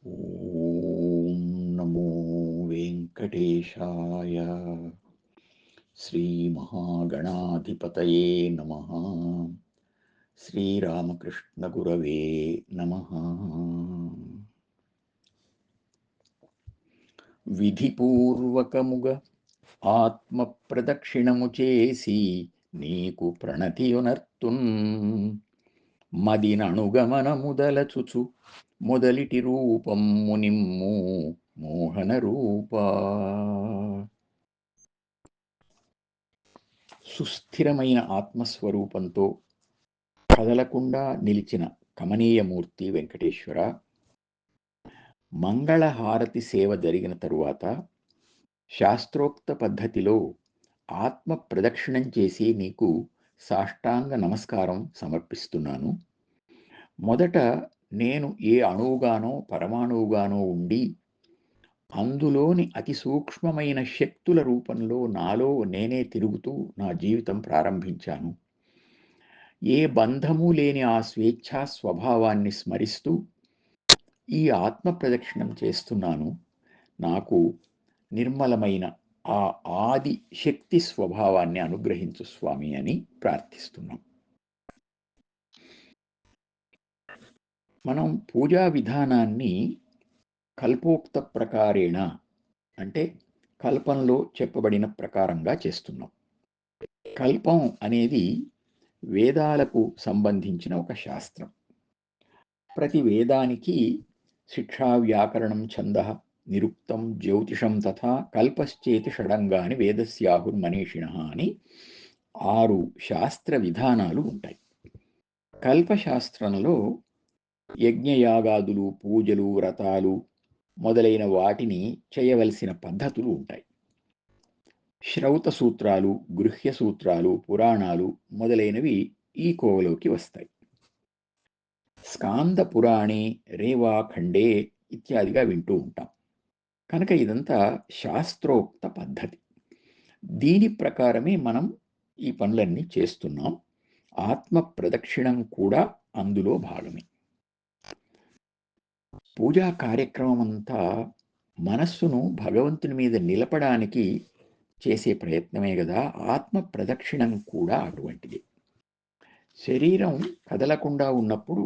ఓం నమో వెంకటేశాయ. శ్రీ మహాగణాధిపతయే నమః. శ్రీరామకృష్ణ గురవే నమః. విధిపూర్వకముగ ఆత్మ ప్రదక్షిణము చేసి నీకు ప్రణతియునర్తున్ మదినణుగమనముదలచుచు మొదలిటి రూపం మునిమ్ము మోహన రూపా. సుస్థిరమైన ఆత్మస్వరూపంతో కదలకుండా నిలిచిన కమనీయమూర్తి వెంకటేశ్వర, మంగళహారతి సేవ జరిగిన తరువాత శాస్త్రోక్త పద్ధతిలో ఆత్మ ప్రదక్షిణం చేసి నీకు సాష్టాంగ నమస్కారం సమర్పిస్తున్నాను. మొదట నేను ఏ అణువుగానో పరమాణువుగానో ఉండి అందులోని అతి సూక్ష్మమైన శక్తుల రూపంలో నాలో నేనే తిరుగుతూ నా జీవితం ప్రారంభించాను. ఏ బంధము లేని ఆ స్వేచ్ఛా స్వభావాన్ని స్మరిస్తూ ఈ ఆత్మ ప్రదక్షిణం చేస్తున్నాను. నాకు నిర్మలమైన ఆ ఆది శక్తి స్వభావాన్ని అనుగ్రహించు స్వామి అని ప్రార్థిస్తున్నాం. మనం పూజా విధానాన్ని కల్పోక్త ప్రకారేణ అంటే కల్పంలో చెప్పబడిన ప్రకారంగా చేస్తున్నాం. కల్పం అనేది వేదాలకు సంబంధించిన ఒక శాస్త్రం. ప్రతి వేదానికి శిక్షా వ్యాకరణం ఛందః నిరుక్తం జ్యోతిషం తథా కల్పశ్చేతి షడంగాని వేదస్యాహుర్మనీషిణః అని 6 శాస్త్ర విధానాలు ఉంటాయి. కల్పశాస్త్రంలో యజ్ఞయాగాదులు, పూజలు, వ్రతాలు మొదలైన వాటిని చేయవలసిన పద్ధతులు ఉంటాయి. శ్రౌత సూత్రాలు, గృహ్య సూత్రాలు, పురాణాలు మొదలైనవి ఈ కోవలోకి వస్తాయి. స్కాంద పురాణే, రేవాఖండే ఇత్యాదిగా వింటూ ఉంటాం. కనుక ఇదంతా శాస్త్రోక్త పద్ధతి. దీని ప్రకారమే మనం ఈ పనులన్నీ చేస్తున్నాం. ఆత్మ ప్రదక్షిణం కూడా అందులో భాగమే. పూజా కార్యక్రమం అంతా మనస్సును భగవంతుని మీద నిలపడానికి చేసే ప్రయత్నమే కదా. ఆత్మ ప్రదక్షిణం కూడా అటువంటిది. శరీరం కదలకుండా ఉన్నప్పుడు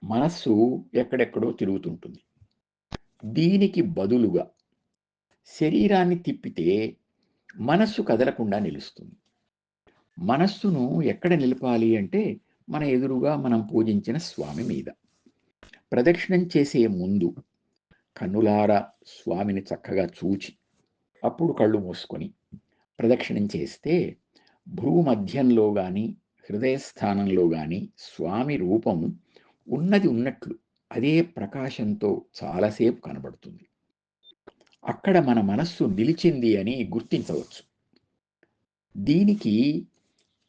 మనస్సు ఎక్కడెక్కడో తిరుగుతుంటుంది. దీనికి బదులుగా శరీరాన్ని తిప్పితే మనస్సు కదలకుండా నిలుస్తుంది. మనస్సును ఎక్కడ నిలపాలి అంటే మన ఎదురుగా మనం పూజించిన స్వామి మీద. ప్రదక్షిణం చేసే ముందు కన్నులారా స్వామిని చక్కగా చూచి అప్పుడు కళ్ళు మూసుకొని ప్రదక్షిణం చేస్తే భ్రూమధ్యంలో కానీ హృదయస్థానంలో కానీ స్వామి రూపం ఉన్నది ఉన్నట్లు అదే ప్రకాశంతో చాలాసేపు కనబడుతుంది. అక్కడ మన మనస్సు నిలిచింది అని గుర్తించవచ్చు. దీనికి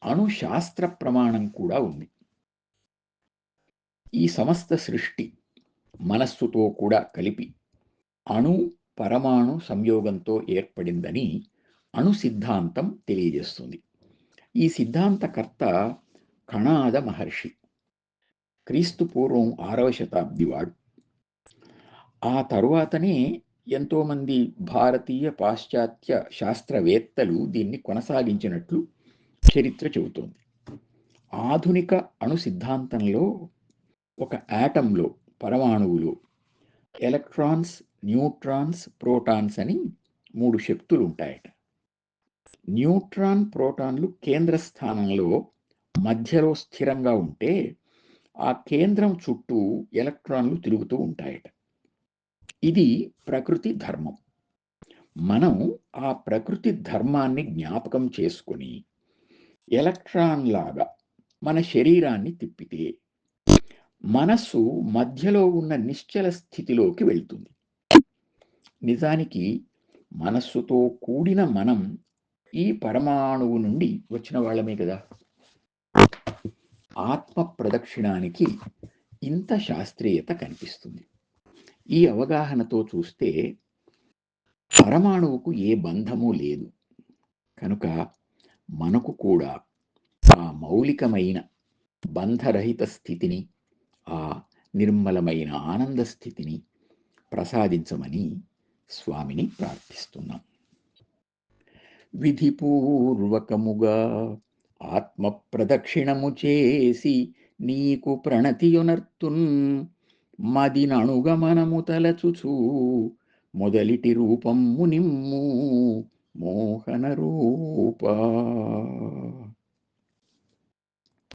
అణుశాస్త్ర ప్రమాణం కూడా ఉంది. ఈ సమస్త సృష్టి మనస్సుతో కూడా కలిపి అణు పరమాణు సంయోగంతో ఏర్పడిందని అణు సిద్ధాంతం తెలియజేస్తుంది. ఈ సిద్ధాంతకర్త కణాద మహర్షి, క్రీస్తు పూర్వం 6వ శతాబ్ది వాడు. ఆ తరువాతనే ఎంతోమంది భారతీయ పాశ్చాత్య శాస్త్రవేత్తలు దీన్ని కొనసాగించినట్లు చరిత్ర చెబుతోంది. ఆధునిక అణు సిద్ధాంతంలో ఒక యాటంలో, పరమాణువులో ఎలక్ట్రాన్స్, న్యూట్రాన్స్, ప్రోటాన్స్ అని 3 శక్తులు ఉంటాయట. న్యూట్రాన్, ప్రోటాన్లు కేంద్ర స్థానంలో మధ్యలో స్థిరంగా ఉంటే ఆ కేంద్రం చుట్టూ ఎలక్ట్రాన్లు తిరుగుతూ ఉంటాయట. ఇది ప్రకృతి ధర్మం. మనం ఆ ప్రకృతి ధర్మాన్ని జ్ఞాపకం చేసుకొని ఎలక్ట్రాన్ లాగా మన శరీరాన్ని తిప్పితే మనస్సు మధ్యలో ఉన్న నిశ్చల స్థితిలోకి వెళ్తుంది. నిజానికి మనస్సుతో కూడిన మనం ఈ పరమాణువు నుండి వచ్చిన వాళ్ళమే కదా. ఆత్మ ప్రదక్షిణానికి ఇంత శాస్త్రీయత కనిపిస్తుంది. ఈ అవగాహనతో చూస్తే పరమాణువుకు ఏ బంధము లేదు. కనుక మనకు కూడా ఆ మౌలికమైన బంధరహిత స్థితిని, ఆ నిర్మలమైన ఆనంద స్థితిని ప్రసాదించమని స్వామిని ప్రార్థిస్తున్నాం. విధిపూర్వకముగా ఆత్మ ప్రదక్షిణము చేసి నీకు ప్రణతియునర్తున్ మదినణుగమనము తలచుచూ మొదలిటి రూపము నిమ్ము మోహన రూపా.